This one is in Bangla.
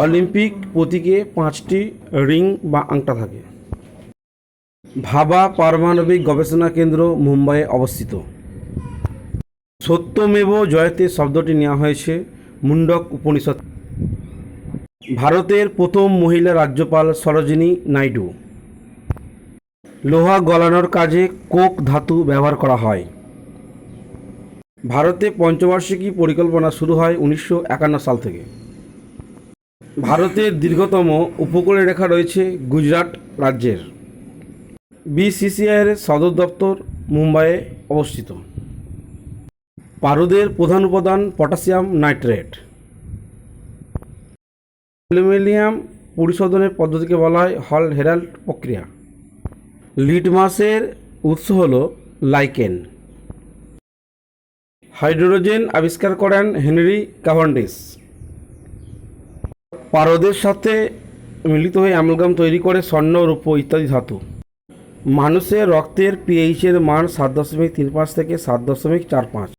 অলিম্পিক প্রতীকে 5টি রিং বা আংটা থাকে। ভাবা পারমাণবিক গবেষণা কেন্দ্র মুম্বাইয়ে অবস্থিত। সত্যমেব জয়তে শব্দটি নেওয়া হয়েছে মুন্ডক উপনিষদ। ভারতের প্রথম মহিলা রাজ্যপাল সরোজিনী নাইডু। লোহা গলানোর কাজে কোক ধাতু ব্যবহার করা হয়। ভারতে পঞ্চবার্ষিকী পরিকল্পনা শুরু হয় 1951 সাল থেকে। ভারতের দীর্ঘতম উপকূলীয় রেখা রয়েছে গুজরাট রাজ্যের। বিসিসিআইয়ের সদর দপ্তর মুম্বাইয়ে অবস্থিত। পারদের প্রধান উপাদান পটাশিয়াম নাইট্রেট। অ্যালুমিনিয়াম পরিশোধনের পদ্ধতিকে বলা হয় হল হেরাল্ড প্রক্রিয়া। লিটমাসের উৎস হল লাইকেন। হাইড্রোজেন আবিষ্কার করেন হেনরি ক্যাভেন্ডিশ। পারদের সাথে মিলিত হয়ে অ্যামালগাম তৈরি করে স্বর্ণ, রূপো ইত্যাদি ধাতু। মানুষের রক্তের পিএইচের মান 7.35 থেকে 7.45।